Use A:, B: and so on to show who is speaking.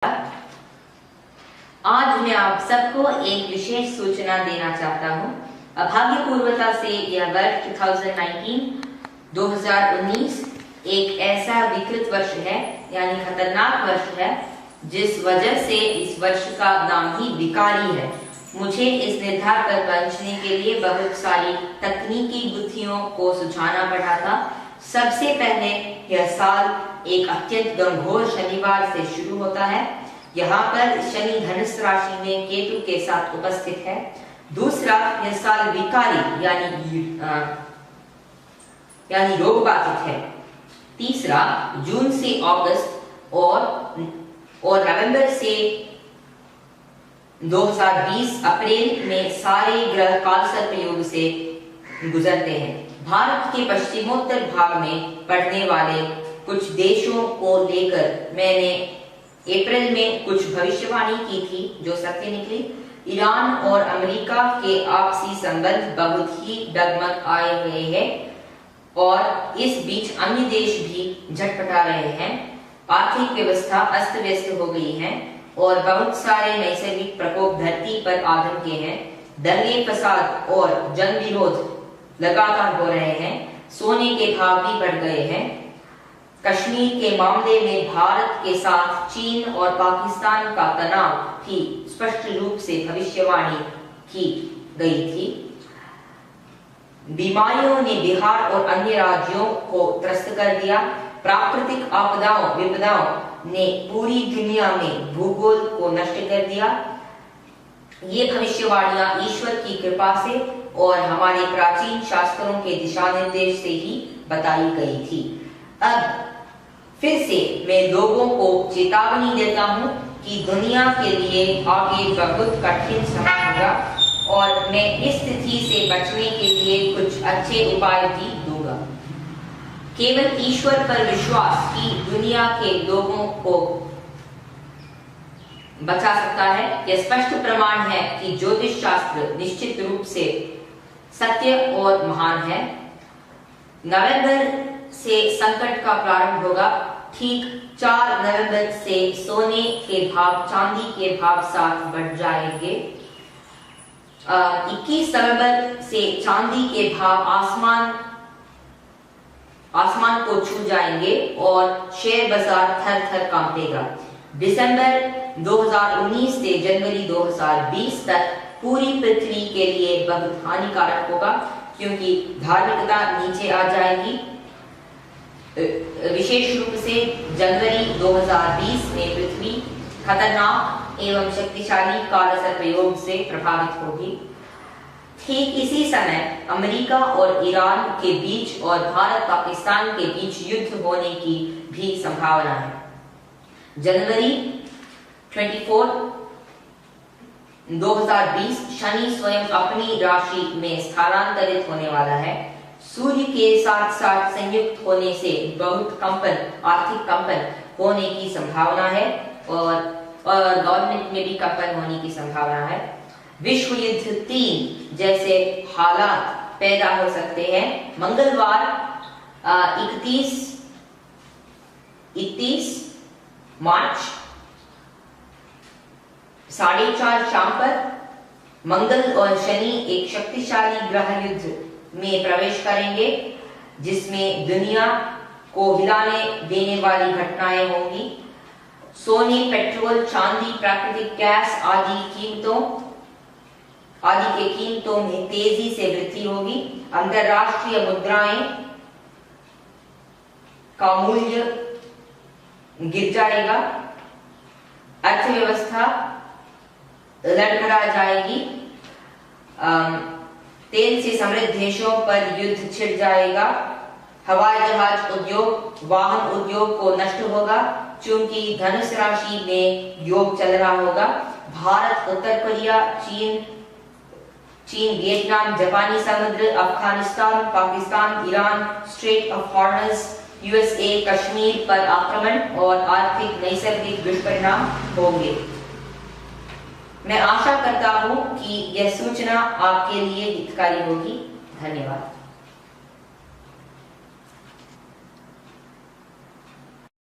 A: आज मैं आप सबको एक विशेष सूचना देना चाहता हूँ। अभाग्यपूर्वता से यह वर्ष 2019 एक ऐसा विकृत वर्ष है, यानी खतरनाक वर्ष है, जिस वजह से इस वर्ष का नाम ही विकारी है। मुझे इस निर्धार पर पहुंचने के लिए बहुत सारी तकनीकी बुद्धियों को सुझाना पड़ा था। सबसे पहले यह साल एक अत्यंत गंभीर शनिवार से शुरू होता है। यहाँ पर शनि धनुष राशि में केतु के साथ उपस्थित है। दूसरा, यह साल विकारी यानी रोग बाधित है। तीसरा, जून से अगस्त और नवंबर से 2020 अप्रैल में सारे ग्रह कालसर्प योग से गुजरते हैं। भारत के पश्चिमोत्तर भाग में पड़ने वाले कुछ देशों को लेकर मैंने अप्रैल में कुछ भविष्यवाणी की थी, जो सत्य निकली। ईरान और अमेरिका के आपसी संबंध बहुत ही डगमग आए हुए हैं और इस बीच अन्य देश भी झटपटा रहे हैं। आर्थिक व्यवस्था अस्त व्यस्त हो गई है और बहुत सारे नैसर्गिक प्रकोप धरती पर आधमके हैं। दंगे फसाद और जन विरोध लगातार हो रहे हैं। सोने के भाव भी बढ़ गए हैं। कश्मीर के मामले में भारत के साथ चीन और पाकिस्तान का तनाव भी स्पष्ट रूप से भविष्यवाणी की गई थी। बीमारियों ने बिहार और अन्य राज्यों को त्रस्त कर दिया। प्राकृतिक विपदाओं ने पूरी दुनिया में भूगोल को नष्ट कर दिया। ये भविष्यवाणियां ईश्वर की कृपा से और हमारे प्राचीन शास्त्रों के दिशा निर्देश से ही बताई गई थी। अब फिर से मैं लोगों को चेतावनी देता हूँ कि दुनिया के लिए आगे बहुत कठिन समय होगा और मैं इस स्थिति से बचने के लिए कुछ अच्छे उपाय भी दूंगा। केवल ईश्वर पर विश्वास की दुनिया के लोगों को बचा सकता है। यह स्पष्ट प्रमाण है कि ज्योतिष शास्त्र निश्चित रूप से सत्य और महान है। नवंबर से संकट का प्रारंभ होगा। ठीक 4 नवंबर से सोने के भाव चांदी के भाव साथ बढ़ जाएंगे। 21 नवंबर से चांदी के भाव आसमान को छू जाएंगे और शेयर बाजार थर थर कांपेगा। दिसंबर 2019 से जनवरी 2020 तक पूरी पृथ्वी के लिए बहुत हानिकारक होगा, क्योंकि धार्मिकता नीचे आ जाएगी। विशेष रूप से जनवरी 2020 में पृथ्वी खतरनाक एवं शक्तिशाली कालसर्प योग से प्रभावित होगी। ठीक इसी समय अमेरिका और ईरान के बीच और भारत पाकिस्तान के बीच युद्ध होने की भी संभावना है। जनवरी 24, 2020 शनि स्वयं अपनी राशि में स्थानांतरित होने वाला है। सूर्य के साथ साथ संयुक्त होने से बहुत आर्थिक कंपन होने की संभावना है और गवर्नमेंट में भी कंपन होने की संभावना है। विश्व युद्ध 3 जैसे हालात पैदा हो सकते हैं। मंगलवार 31 मार्च 4:30 शाम पर मंगल और शनि एक शक्तिशाली ग्रह युद्ध में प्रवेश करेंगे, जिसमें दुनिया को हिलाने देने वाली घटनाएं होंगी। सोने, पेट्रोल, चांदी, प्राकृतिक गैस आदि के कीमतों में तेजी से वृद्धि होगी। अंतरराष्ट्रीय मुद्राएं का मूल्य गिर जाएगा। अर्थव्यवस्था लड़खड़ा जाएगी। तेल से समृद्ध देशों पर युद्ध छिड़ जाएगा। हवाई जहाज उद्योग, वाहन उद्योग को नष्ट होगा, क्योंकि धनुष राशि में योग चल रहा होगा। भारत, उत्तर कोरिया, चीन, वियतनाम, जापानी समुद्र, Afghanistan, Pakistan, Iran, strait of Hormuz, USA, Kashmir पर आक्रमण और आर्थिक नैसर्गिक दुष्परिणाम होंगे। मैं आशा करता हूं कि यह सूचना आपके लिए हितकारी होगी। धन्यवाद।